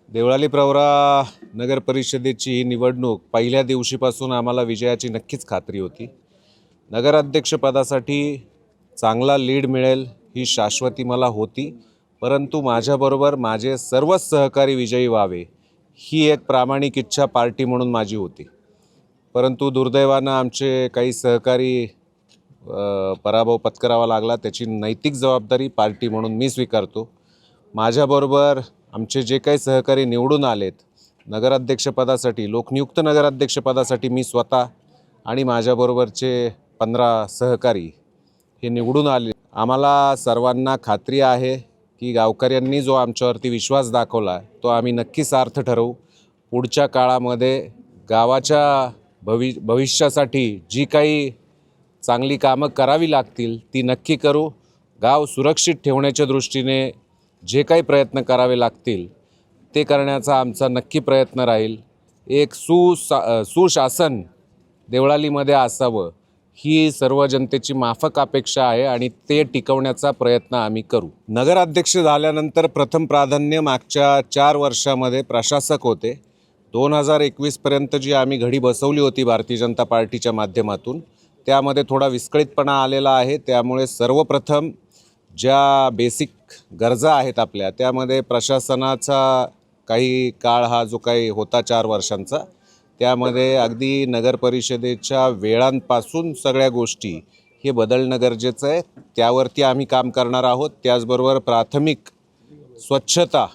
देवळाली प्रवरा नगर परिषदेची ही निवडणूक पहिल्या दिवशीपासून आम्हाला विजयाची नक्कीच खात्री होती। नगराध्यक्षपदासाठी चांगला लीड मिळेल ही शाश्वती मला होती, परंतु माझ्याबरोबर माझे सर्वच सहकारी विजयी व्हावे ही एक प्रामाणिक इच्छा पार्टी म्हणून माझी होती। परंतु दुर्दैवानं आमचे काही सहकारी पराभव पत्करावा लागला, त्याची नैतिक जबाबदारी पार्टी म्हणून मी स्वीकारतो। माझ्याबरोबर आमचे जे काही सहकारी निवडून आलेत नगराध्यक्षपदासाठी, लोकनियुक्त नगराध्यक्षपदासाठी मी स्वतः आणि माझ्याबरोबरचे 15 सहकारी हे निवडून आले। आम्हाला सर्वांना खात्री आहे की गावकऱ्यांनी जो आमच्यावरती विश्वास दाखवला तो आम्ही नक्की सार्थ ठरवू। पुढच्या काळामध्ये गावाच्या भविष्यासाठी जी काही चांगली कामं करावी लागतील ती नक्की करू। गाव सुरक्षित ठेवण्याच्या दृष्टीने जे काही प्रयत्न करावे लागतील ते करण्याचा आमचा नक्की प्रयत्न राहील। एक सुशासन देवळालीमध्ये असावं ही सर्व जनतेची माफक अपेक्षा आहे आणि ते टिकवण्याचा प्रयत्न आम्ही करू। नगराध्यक्ष झाल्यानंतर प्रथम प्राधान्य मागच्या 4 वर्षामध्ये प्रशासक होते। 2021 पर्यंत जी आम्ही घडी बसवली होती भारतीय जनता पार्टीच्या माध्यमातून त्यामध्ये थोडा विस्कळीतपणा आलेला आहे। त्यामुळे सर्वप्रथम ज्या बेसिक गरजा आहेत आपल्या त्यामध्ये प्रशासनाचा काही काळ हा जो काही होता 4 वर्षांचा त्यामध्ये अगदी नगर परिषदेच्या वेळांपासून सगळ्या गोष्टी हे बदलणं गरजेचं आहे। त्यावरती आम्ही काम करणार आहोत। त्याचबरोबर प्राथमिक स्वच्छता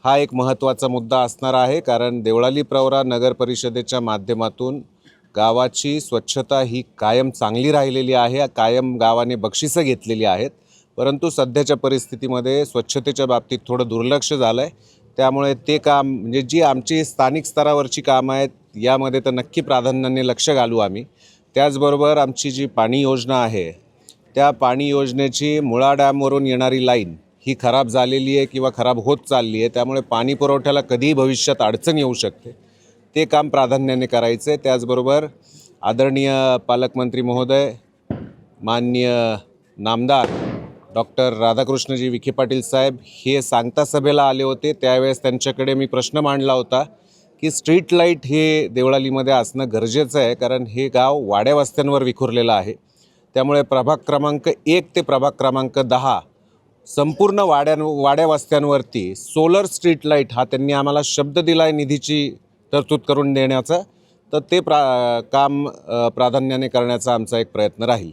हा एक महत्त्वाचा मुद्दा असणार आहे, कारण देवळाली प्रवरा नगर परिषदेच्या माध्यमातून गावाची स्वच्छता ही कायम चांगली राहिलेली आहे। कायम गावाने बक्षिसं घेतलेली आहेत, परंतु सध्याच्या परिस्थितीमध्ये स्वच्छतेच्या बाबतीत थोडं दुर्लक्ष झालं आहे। त्यामुळे ते काम म्हणजे जी आमची स्थानिक स्तरावरची कामं आहेत यामध्ये तर नक्की प्राधान्याने लक्ष घालू आम्ही। त्याचबरोबर आमची जी पाणी योजना आहे त्या पाणी योजनेची मुळा डॅमवरून येणारी लाईन ही खराब झालेली आहे किंवा खराब होत चालली आहे, त्यामुळे पाणी पुरवठ्याला कधीही भविष्यात अडचण येऊ शकते। ते काम प्राधान्याने करायचं आहे। त्याचबरोबर आदरणीय पालकमंत्री महोदय, माननीय नामदार डॉक्टर राधाकृष्णजी विखे पाटील साहेब हे सांगता सभेला आले होते। त्यावेळेस त्यांच्याकडे मी प्रश्न मांडला होता की स्ट्रीट लाईट हे देवळालीमध्ये असणं गरजेचं आहे, कारण हे गाव वाड्या वस्त्यांवर विखुरलेलं आहे। त्यामुळे प्रभाग क्रमांक 1 ते प्रभाग क्रमांक 10 संपूर्ण वाड्या वस्त्यांवरती सोलर स्ट्रीट लाईट हा त्यांनी आम्हाला शब्द दिला आहे निधीची तरतूद करून देण्याचा, तर ते काम प्राधान्याने करण्याचा आमचा एक प्रयत्न राहील।